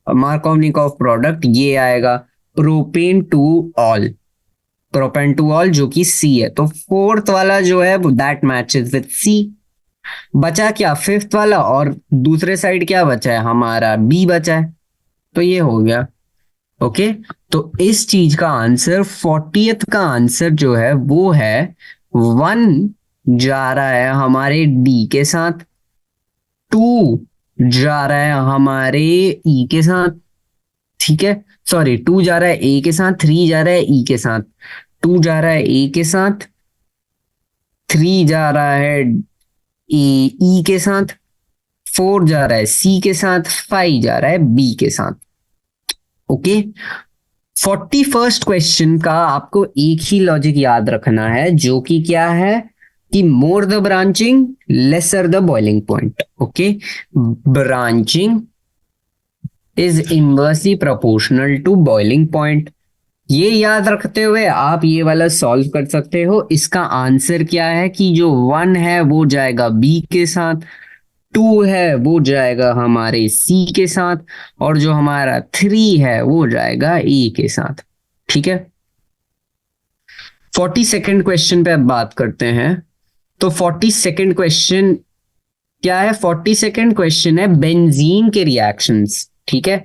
मार्कोव-निकोव प्रोडक्ट ये आएगा, propane two all, propane two all जो कि C है। तो फोर्थ वाला जो है दैट मैचेस विथ C। बचा क्या, फिफ्थ वाला, और दूसरे साइड क्या बचा है, हमारा B बचा है। तो ये हो गया, ओके। तो इस चीज का आंसर 40th का आंसर जो है वो है 1 जा रहा है हमारे D के साथ, 2 जा रहा है हमारे E के साथ, ठीक है। सॉरी, 2 जा रहा है A के साथ, 3 जा रहा है E के साथ, 2 जा रहा है A के साथ, 3 जा रहा है E के साथ, 4 जा रहा है C के साथ, 5 जा रहा है B के साथ, ओके। 41st क्वेश्चन का आपको एक ही लॉजिक याद रखना है, जो कि क्या है कि more the branching lesser the boiling point, okay. Branching is inversely proportional to boiling point. ये याद रखते हुए आप ये वाला सॉल्व कर सकते हो। इसका आंसर क्या है कि जो 1 है वो जाएगा B के साथ, 2 है वो जाएगा हमारे C के साथ, और जो हमारा 3 है वो जाएगा E के साथ, ठीक है। 42nd क्वेश्चन पे अब बात करते हैं। तो 42nd क्वेश्चन क्या है, 42nd क्वेश्चन है बेंजीन के रिएक्शंस, ठीक है।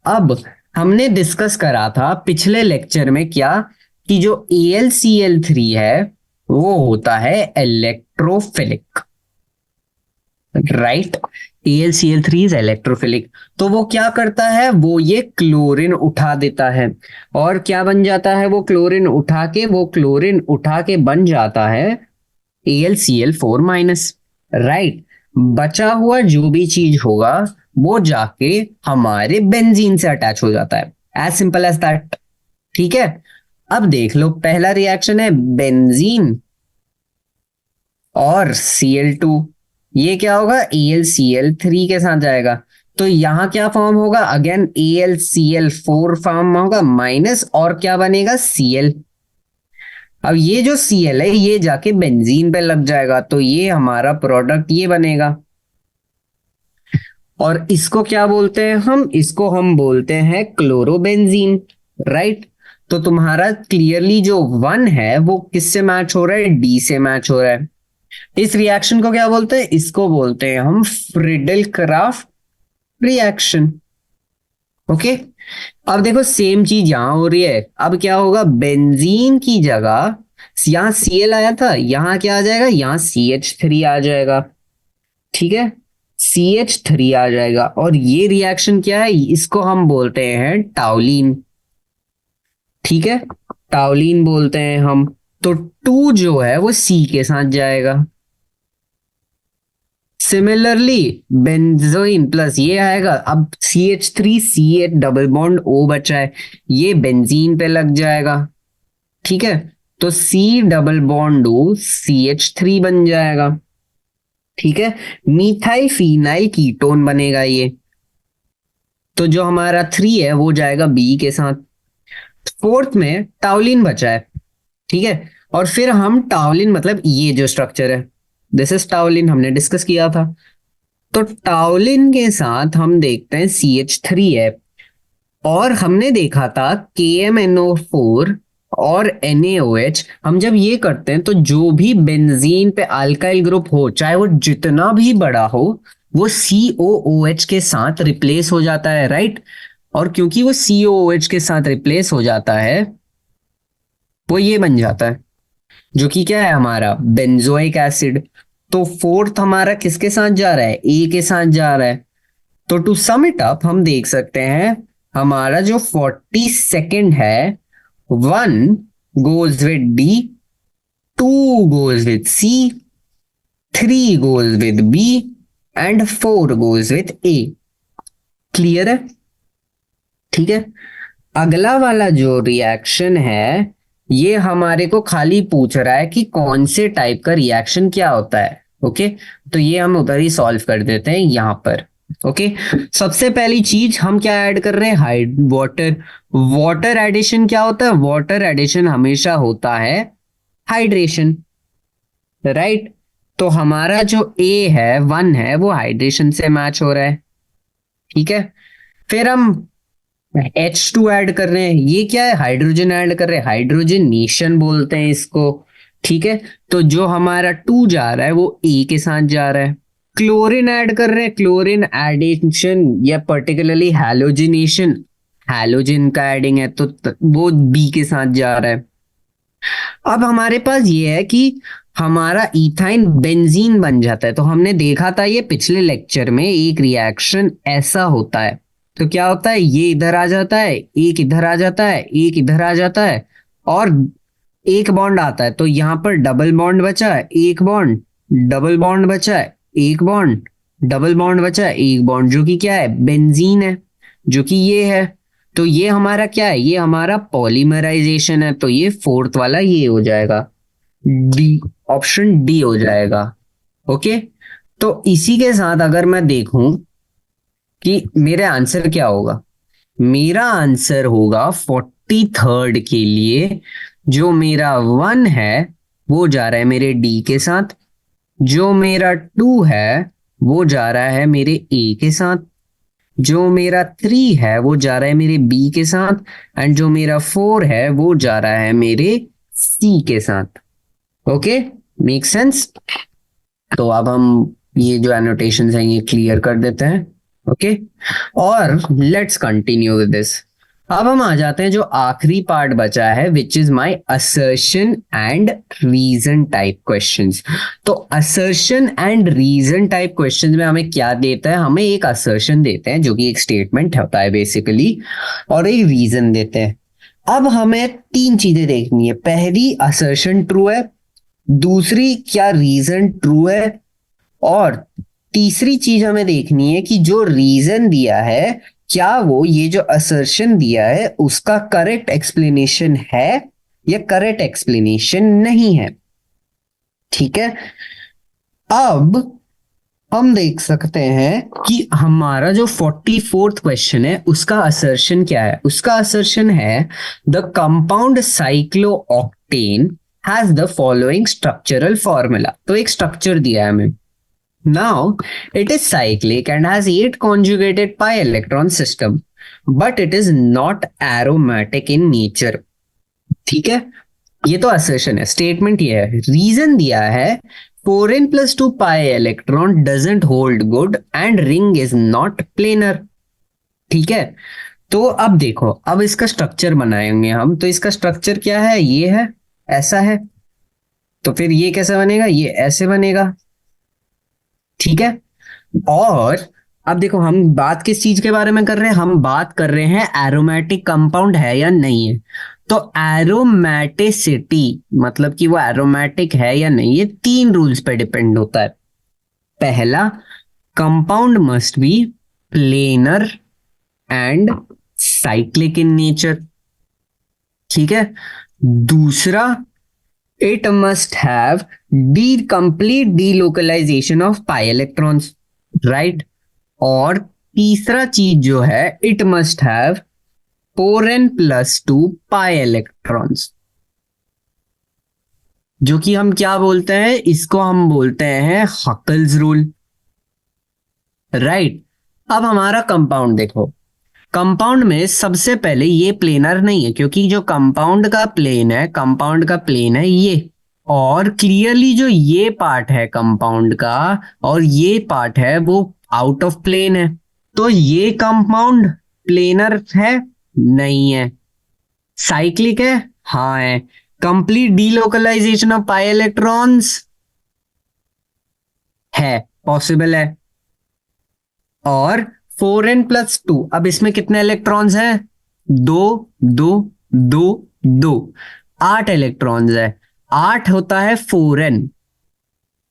अब हमने डिस्कस करा था पिछले लेक्चर में क्या, कि जो AlCl3 है वो होता है electrophilic, right. AlCl3 is electrophilic. तो वो क्या करता है, वो ये क्लोरीन उठा देता है, और क्या बन जाता है, वो क्लोरीन उठा के बन जाता है AlCl4 माइनस, राइट। बचा हुआ जो भी चीज होगा वो जाके हमारे बेंजीन से अटैच हो जाता है, एज सिंपल एज दैट, ठीक है। अब देख लो, पहला रिएक्शन है बेंजीन और Cl2, ये क्या होगा, AlCl3 के साथ जाएगा। तो यहां क्या फॉर्म होगा, अगेन AlCl4 फॉर्म होगा माइनस, और क्या बनेगा, Cl। अब ये जो Cl है ये जाके बेंजीन पे लग जाएगा, तो ये हमारा प्रोडक्ट ये बनेगा। और इसको क्या बोलते हैं हम, इसको हम बोलते हैं क्लोरोबेंजीन, राइट। तो तुम्हारा क्लियरली जो 1 है वो किससे मैच हो रहा है, D से मैच हो रहा है। इस रिएक्शन को क्या बोलते हैं, इसको बोलते हैं हम फ्रिडल क्राफ्ट रिएक्शन, ओके। अब देखो सेम चीज यहां हो रही है। अब क्या होगा, बेंजीन की जगह यहां Cl आया था, यहां क्या आ जाएगा, यहां CH3 आ जाएगा, ठीक है। CH3 आ जाएगा। और ये रिएक्शन क्या है, इसको हम बोलते हैं टाउलिन। ठीक है, टाउलिन बोलते हैं हम। तो टू जो है वो सी के साथ जाएगा। सिमिलरली बेंजोइन प्लस ये आएगा। अब CH3 CH double bond O बचा है, ये बेंजीन पे लग जाएगा। ठीक है, तो C double bond O CH3 बन जाएगा। ठीक है, मीथाइल फिनाइल कीटोन बनेगा ये। तो जो हमारा 3 है वो जाएगा B के साथ। फोर्थ में टाउलिन बचा है। ठीक है, और फिर हम टाउलिन मतलब ये जो स्ट्रक्चर है, दिस इज टाउलिन, हमने डिस्कस किया था। तो टाउलिन के साथ हम देखते हैं CH3 है। और हमने देखा था KMNO4 और NaOH, हम जब ये करते हैं तो जो भी बेंजीन पे अल्काइल ग्रुप हो, चाहे वो जितना भी बड़ा हो, वो COOH के साथ रिप्लेस हो जाता है, राइट। और क्योंकि वो COOH के साथ रिप्लेस हो जाता है, वो ये बन जाता है, जो कि क्या है हमारा बेंजोइक एसिड। तो फोर्थ हमारा किसके साथ जा रहा है, ए के साथ जा रहा है। तो टू सम इट अप हम देख सकते हैं हमारा जो 42nd है, 1 goes with D, 2 goes with C, 3 goes with B and 4 goes with A. Clear है? ठीक है, अगला वाला जो रिएक्शन है, ये हमारे को खाली पूछ रहा है कि कौन से टाइप का रिएक्शन क्या होता है। ओके, तो ये हम उधर ही सॉल्व कर देते हैं यहां पर। ओके, सबसे पहली चीज हम क्या ऐड कर रहे हैं, वाटर। वाटर एडिशन क्या होता है, वाटर एडिशन हमेशा होता है हाइड्रेशन, राइट। तो हमारा जो ए है 1 है वो हाइड्रेशन से मैच हो रहा है। ठीक है, फिर हम H2 ऐड कर रहे हैं, ये क्या है, हाइड्रोजन ऐड कर रहे हैं, हाइड्रोजनेशन बोलते हैं इसको। ठीक है, तो जो हमारा 2 जा रहा है वो ए के साथ जा रहा है। क्लोरीन ऐड कर रहे हैं, क्लोरीन एडिशन या पर्टिकुलरली हैलोजिनेशन, हैलोजन का एडिंग है, तो वो बी के साथ जा रहा है। अब हमारे पास ये है कि हमारा इथाइन बेंजीन बन जाता है। तो हमने देखा था ये पिछले लेक्चर में, एक रिएक्शन ऐसा होता है। तो क्या होता है, ये इधर आ जाता है, एक इधर आ जाता है, एक इधर आ जाता है, और एक बॉन्ड आता है। तो यहां पर डबल बॉन्ड बचा है, एक बॉन्ड, डबल बॉन्ड बचा है, एक बॉन्ड, डबल बॉन्ड बचा है, एक बॉन्ड, जो कि क्या है, बेंजीन है, जो कि ये है। तो ये हमारा क्या है, ये हमारा पॉलीमराइजेशन है। तो ये फोर्थ वाला ये हो जाएगा, डी, ऑप्शन डी हो जाएगा। ओके, तो इसी के साथ अगर मैं देखूं कि मेरा आंसर क्या होगा, मेरा आंसर होगा 43rd के लिए, जो मेरा 1 है वो जा रहा है मेरे डी के साथ, जो मेरा 2 है वो जा रहा है मेरे ए के साथ, जो मेरा 3 है वो जा रहा है मेरे बी के साथ, एंड जो मेरा 4 है वो जा रहा है मेरे सी के साथ। Okay, make sense? तो अब हम ये जो एनोटेशंस हैं ये क्लियर कर देते हैं। ओके, और लेट्स कंटिन्यू विद दिस। अब हम आ जाते हैं जो आखिरी पार्ट बचा है, which is my assertion and reason type questions. तो assertion and reason type questions में हमें क्या देता है, हमें एक असर्शन देते हैं जो कि एक स्टेटमेंट होता है बेसिकली, और एक रीजन देते हैं। अब हमें 3 चीजें देखनी है, पहली असर्शन ट्रू है, दूसरी क्या रीजन ट्रू है, और तीसरी चीज हमें देखनी है कि जो रीजन दिया है, क्या वो ये जो असर्शन दिया है उसका करेक्ट एक्सप्लेनेशन है या करेक्ट एक्सप्लेनेशन नहीं है। ठीक है, अब हम देख सकते हैं कि हमारा जो 44th क्वेश्चन है उसका असर्शन क्या है। उसका असर्शन है the compound cyclooctane has the following structural formula. तो एक स्ट्रक्चर दिया है हमें। Now, it is cyclic and has 8 conjugated pi electron system, but it is not aromatic in nature. ठीक है, ये तो assertion है, statement ये है। रीजन दिया है 4n plus 2 pi electron doesn't hold good and ring is not planar। ठीक है, तो अब देखो, अब इसका स्ट्रक्चर बनाएंगे हम। तो इसका स्ट्रक्चर क्या है, ये है, ऐसा है। तो फिर ये कैसे बनेगा, ये ऐसे बनेगा। ठीक है, और अब देखो हम बात किस चीज के बारे में कर रहे हैं, हम बात कर रहे हैं एरोमेटिक कंपाउंड है या नहीं है। तो एरोमेटिसिटी मतलब कि वो एरोमेटिक है या नहीं, ये तीन रूल्स पे डिपेंड होता है। पहला, compound must be planar and cyclic in nature, ठीक है। दूसरा, it must have the complete delocalization of pi electrons, right. और तीसरा चीज जो है, it must have 4n+2 pi electrons, जो कि हम क्या बोलते हैं, इसको हम बोलते हैं हकल्स रूल, राइट। अब हमारा कंपाउंड देखो, कंपाउंड में सबसे पहले ये प्लेनर नहीं है, क्योंकि जो कंपाउंड का प्लेन है, कंपाउंड का प्लेन है ये, और क्लियरली जो ये पार्ट है कंपाउंड का और ये पार्ट है वो आउट ऑफ प्लेन है। तो ये कंपाउंड प्लेनर है? नहीं है। साइक्लिक है? हाँ है। Complete delocalization of pi electrons है, पॉसिबल है। और 4n+2, अब इसमें कितने इलेक्ट्रॉन्स हैं? दो, दो, दो, दो, 8 इलेक्ट्रॉन्स है। 8 होता है 4n,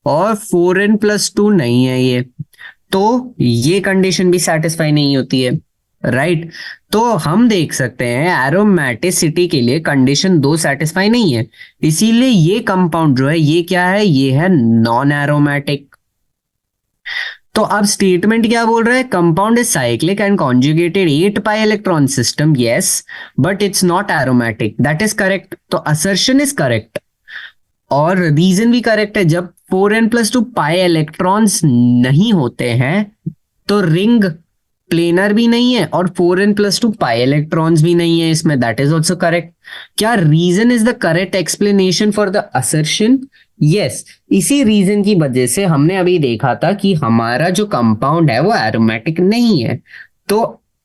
और 4n+2 नहीं है ये, तो ये कंडीशन भी सेटिस्फाई नहीं होती है, राइट। तो हम देख सकते हैं एरोमेटिसिटी के लिए कंडीशन 2 सेटिस्फाई नहीं है, इसीलिए ये कंपाउंड जो है ये क्या है, ये है नॉन एरोमेटिक। तो अब स्टेटमेंट क्या बोल रहा है, compound is cyclic and conjugated 8 pi electron system, yes, but it's not aromatic, that is correct. तो असर्शन इज करेक्ट और रीजन भी करेक्ट है। जब 4n+2 पाई इलेक्ट्रॉन्स नहीं होते हैं तो रिंग प्लेनर भी नहीं है और 4n+2 पाई इलेक्ट्रॉन्स भी नहीं है इसमें, दैट इज ऑल्सो करेक्ट। क्या reason is the correct explanation for the assertion? Yes, इसी रीजन की वजह से हमने अभी देखा था कि हमारा जो कंपाउंड है वो एरोमेटिक नहीं है। तो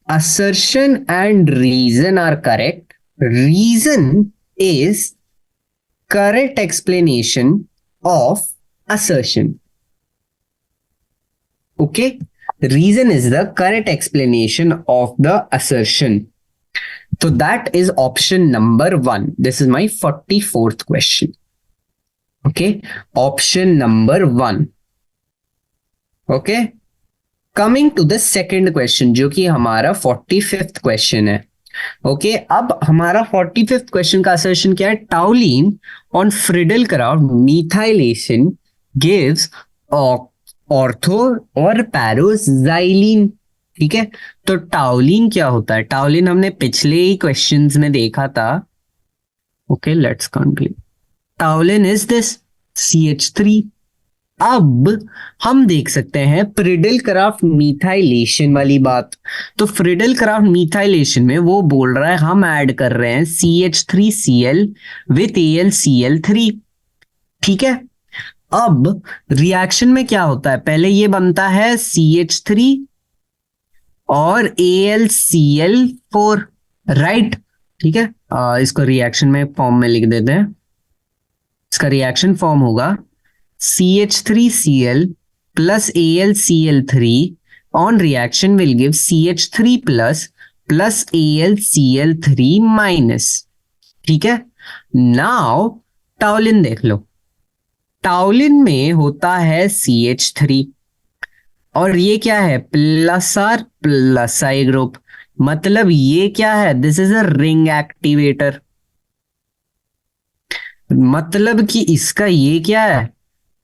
assertion and reason are correct. Reason is correct explanation of assertion. Okay, reason is the correct explanation of the assertion. So that is option number 1. This is my 44th question. Okay, option number 1. Okay, coming to the second question जो कि हमारा 45th question है। Okay अब हमारा 45th question का assertion क्या है, टाउलिन on Friedel Crafts methylation gives ortho और पैरोजाइलिन, ठीक है। तो टाउलिन क्या होता है, टाउलिन हमने पिछले ही क्वेश्चंस में देखा था। Okay let's complete. टाउलिन is this CH3। अब हम देख सकते हैं फ्रिडल क्राफ्ट मिथाइलेशन वाली बात। तो फ्रिडल क्राफ्ट मिथाइलेशन में वो बोल रहा है हम ऐड कर रहे हैं CH3Cl विथ AlCl3, ठीक है। अब रिएक्शन में क्या होता है, पहले ये बनता है CH3 और AlCl4, राइट, ठीक है। इसको रिएक्शन में फॉर्म में लिख देते हैं। इसका रिएक्शन फॉर्म होगा CH3Cl plus AlCl3 on reaction will give CH3 plus AlCl3 minus, ठीक है। नाउ टाउलिन देख लो, टाउलिन में होता है CH3 और ये क्या है plus R plus I group, मतलब ये क्या है, this is a ring activator. मतलब कि इसका ये क्या है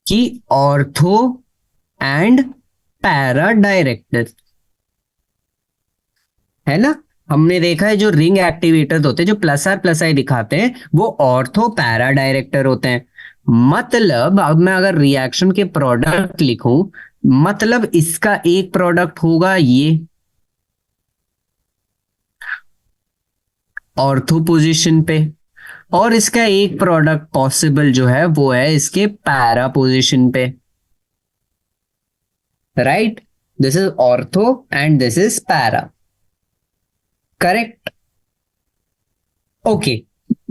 कि ऑर्थो एंड पैरा डायरेक्टर है ना। हमने देखा है जो रिंग एक्टिवेटर होते हैं जो प्लस आर प्लस आई दिखाते हैं वो ऑर्थो पैरा डायरेक्टर होते हैं। मतलब अब मैं अगर रिएक्शन के प्रोडक्ट लिखूं, मतलब इसका एक प्रोडक्ट होगा ये ऑर्थो पोजीशन पे, और इसका एक प्रोडक्ट पॉसिबल जो है वो है इसके पैरा पोजीशन पे, right. This is ortho and this is para, correct. Okay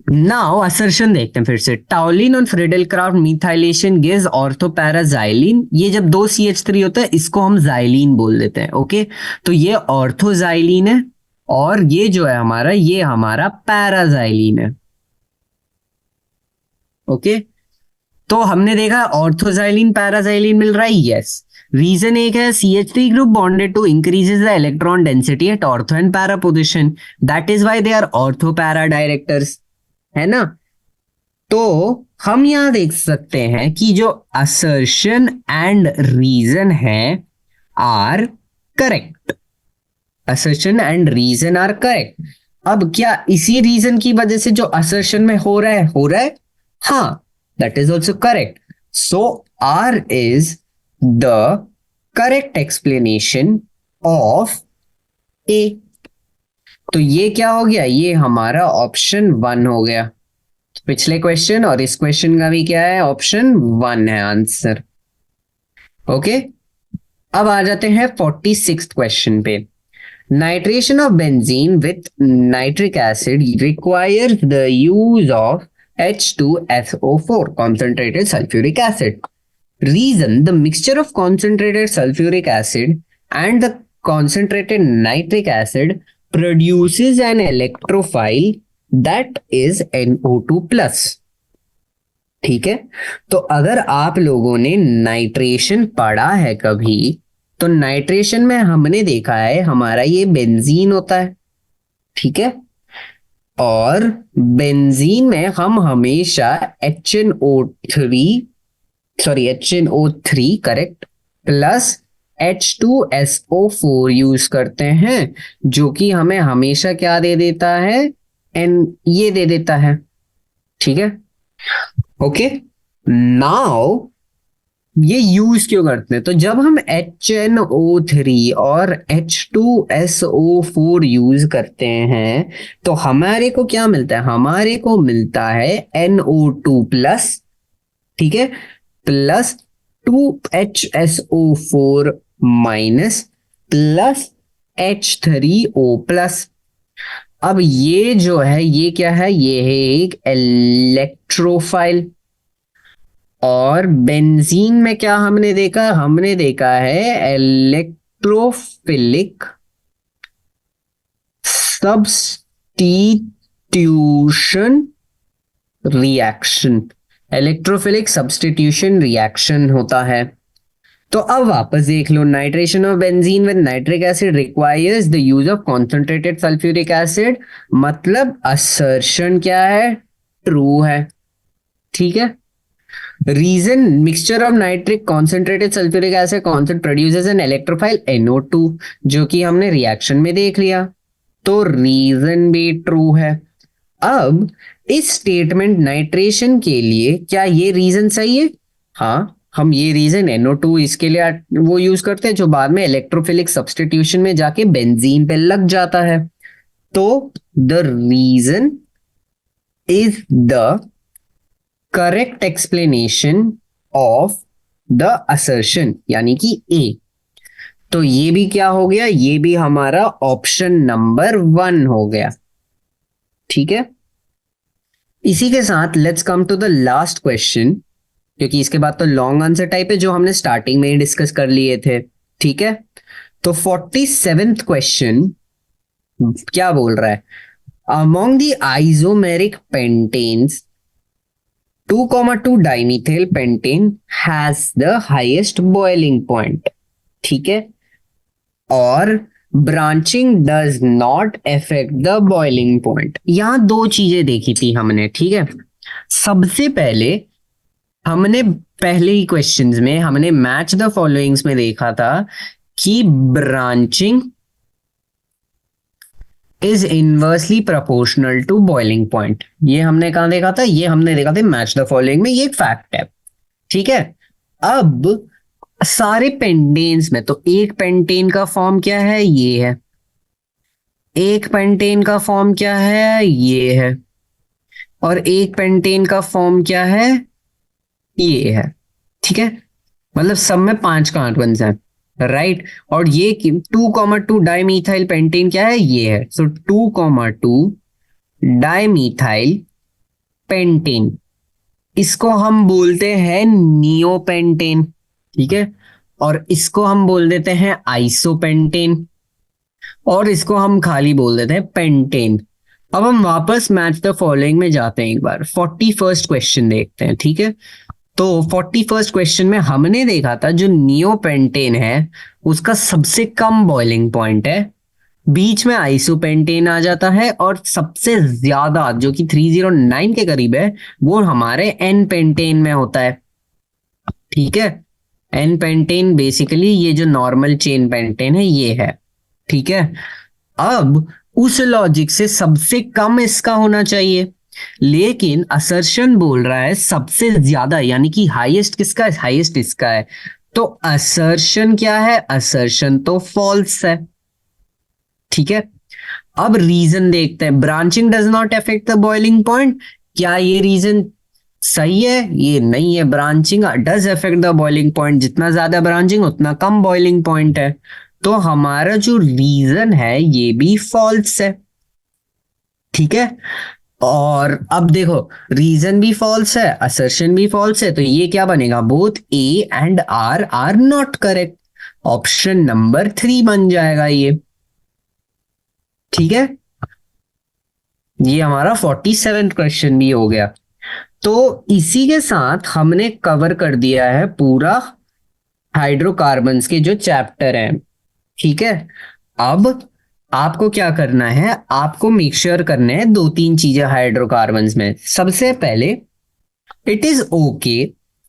now assertion देखते हैं फिर से। Toluene on Friedel Crafts methylation gives ortho para xylene. ये जब दो CH3 होता है इसको हम जाइलिन बोल देते हैं। ओके, तो ये ऑर्थोजाइलिन है और ये जो है हमारा, ये हमारा पैराजाइलिन है। ओके, तो हमने देखा ऑर्थोजाइलिन पैराजाइलिन मिल रहा है। यस, रीजन एक है, CH3 group bonded to increases the electron density at ortho and para position, that is why they are ortho para directors, है ना। तो हम यहां देख सकते हैं कि जो असर्शन एंड रीजन है are correct. Assertion and reason are correct. अब क्या इसी रीजन की वजह से जो असर्शन में हो रहा है? हाँ, that is also correct. So R is the correct explanation of A. तो ये क्या हो गया? ये हमारा ऑप्शन 1 हो गया। पिछले क्वेश्चन और इस क्वेश्चन का भी क्या है? ऑप्शन 1 है आंसर। ओके, अब आ जाते हैं 46th क्वेश्चन पे। Nitration of benzene with nitric acid requires the use of H2SO4 concentrated sulfuric acid. Reason: the mixture of concentrated sulfuric acid and the concentrated nitric acid produces an electrophile that is NO2 plus। ठीक है, तो अगर आप लोगों ने nitration पढ़ा है कभी, तो नाइट्रेशन में हमने देखा है हमारा ये बेंजीन होता है। ठीक है, और बेंजीन में हम हमेशा HNO3 correct plus H2SO4 use करते हैं, जो कि हमें हमेशा क्या दे देता है? ये दे देता है। ठीक है, ओके। नाउ ये यूज क्यों करते हैं? तो जब हम HNO3 और H2SO4 यूज करते हैं तो हमारे को क्या मिलता है? हमारे को मिलता है NO2 प्लस, ठीक है, plus 2HSO4 minus plus H3O plus. अब ये जो है ये क्या है? ये है एक इलेक्ट्रोफाइल। और बेंजीन में क्या हमने देखा? हमने देखा है electrophilic substitution reaction. Electrophilic substitution reaction होता है। तो अब वापस देख लो, nitration of benzene with nitric acid requires the use of concentrated sulphuric acid, मतलब असर्शन क्या है? ट्रू है। ठीक है, reason mixture of nitric concentrated sulphuric acid consent produces an electrophile NO2, जो कि हमने रिएक्शन में देख लिया, तो रीजन भी ट्रू है। अब इस स्टेटमेंट नाइट्रेशन के लिए क्या ये रीजन सही है? हाँ, हम ये रीजन NO2 इसके लिए वो यूज करते हैं जो बाद में इलेक्ट्रोफिलिक सब्स्टिट्यूशन में जाके बेंजीन पे लग जाता है। तो the reason is the correct explanation of the assertion, यानी कि ए। तो ये भी क्या हो गया? ये भी हमारा ऑप्शन नंबर 1 हो गया। ठीक है, इसी के साथ let's come to the last question, क्योंकि इसके बाद तो लॉन्ग आंसर टाइप है जो हमने स्टार्टिंग में ही डिस्कस कर लिए थे। ठीक है, तो 47th क्वेश्चन क्या बोल रहा है? Among the isomeric pentanes 2,2 dimethyl pentane has the highest boiling point. ठीक है, और branching does not affect the boiling point. यहां दो चीजें देखी थी हमने। ठीक है, सबसे पहले हमने पहले ही क्वेश्चंस में हमने मैच द फॉलोइंग्स में देखा था कि branching is inversely proportional to boiling point. ये हमने कहां देखा था? ये हमने देखा था मैच द फॉलोइंग में। ये एक फैक्ट है। ठीक है, अब सारे पेंटेन्स में तो एक पेंटेन का फॉर्म क्या है? ये है। एक पेंटेन का फॉर्म क्या है? ये है। और एक पेंटेन का फॉर्म क्या है? ये है। ठीक है, मतलब सब में 5 कार्बन्स हैं, राइट। और ये 2,2 डाइमीथाइल पेंटेन क्या है? ये है। सो 2,2 डाइमीथाइल पेंटेन, इसको हम बोलते हैं नियोपेंटेन, ठीक है, और इसको हम बोल देते हैं आइसोपेंटेन, और इसको हम खाली बोल देते हैं पेंटेन। अब हम वापस मैच द फॉलोइंग में जाते हैं, एक बार 41st क्वेश्चन देखते हैं, ठीक है। तो 41st क्वेश्चन में हमने देखा था जो नियोपेंटेन है उसका सबसे कम बॉइलिंग पॉइंट है, बीच में आइसोपेंटेन आ जाता है, और सबसे ज्यादा जो कि 309 के करीब है वो हमारे एन पेंटेन में होता है, ठीक है। एन पेंटेन बेसिकली ये जो नॉर्मल चेन पेंटेन है ये है, ठीक है। अब उस लॉजिक से सबसे कम इसका होना चाहिए, लेकिन असर्शन बोल रहा है सबसे ज्यादा, यानी कि हाईएस्ट किसका है, हाईएस्ट इसका है। तो असर्शन क्या है, असर्शन तो फॉल्स है, ठीक है। अब रीजन देखते हैं, branching does not affect the boiling point, क्या ये रीजन सही है, ये नहीं है। Branching does affect the boiling point, जितना ज्यादा ब्रांचिंग उतना कम बॉइलिंग पॉइंट है, तो हमारा जो रीजन है ये भी फॉल्स है, ठीक है। और अब देखो रीजन भी फॉल्स है, असर्शन भी फॉल्स है, तो ये क्या बनेगा, both A and R not correct, option number 3 बन जाएगा ये, ठीक है। ये हमारा 47 क्वेश्चन भी हो गया। तो इसी के साथ हमने कवर कर दिया है पूरा हाइड्रोकार्बन्स के जो चैप्टर हैं, ठीक है। अब आपको क्या करना है, आपको मिक्सचर करने हैं 2-3 चीजें हाइड्रोकार्बन्स में। सबसे पहले इट इज ओके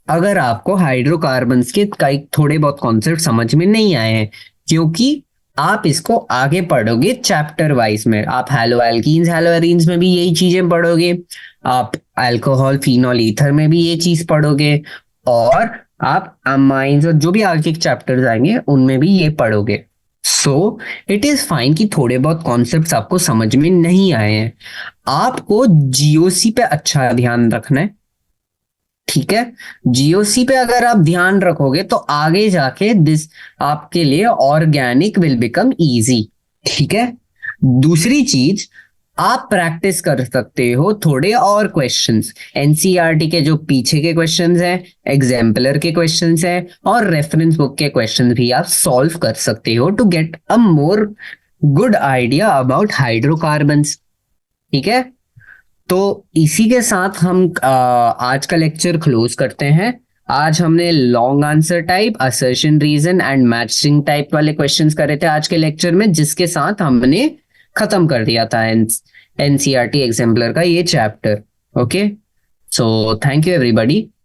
अगर आपको हाइड्रोकार्बन्स के कई थोड़े बहुत कॉन्सेप्ट समझ में नहीं आए हैं, क्योंकि आप इसको आगे पढ़ोगे चैप्टर वाइज में। आप हैलो एल्कीन्स हैलो एरीन्स में भी यही चीजें पढ़ोगे, आप अल्कोहल फिनॉल ईथर में भी ये चीज पढ़ोगे, और आप अमाइंस और जो भी आगे के चैप्टर्स आएंगे उनमें भी ये पढ़ोगे। सो इट इज फाइन कि थोड़े बहुत कॉन्सेप्ट्स आपको समझ में नहीं आए हैं। आपको जीओसी पे अच्छा ध्यान रखना है, ठीक है। जीओसी पे अगर आप ध्यान रखोगे तो आगे जाके दिस आपके लिए ऑर्गेनिक विल बिकम इजी, ठीक है। दूसरी चीज, आप प्रैक्टिस कर सकते हो थोड़े और क्वेश्चंस, एनसीईआरटी के जो पीछे के क्वेश्चंस हैं, एग्जाम्पलर के क्वेश्चंस हैं, और रेफरेंस बुक के क्वेश्चंस भी आप सॉल्व कर सकते हो to get a more good idea about hydrocarbons, ठीक है। तो इसी के साथ हम आज का लेक्चर क्लोज करते हैं। आज हमने long answer type, assertion, reason and matching type वाले क्वेश्चंस करे थे आज के लेक्चर में, जिसके साथ हमने खत्म कर दिया था एनसीईआरटी एग्जाम्पलर का ये chapter. Okay, so thank you everybody.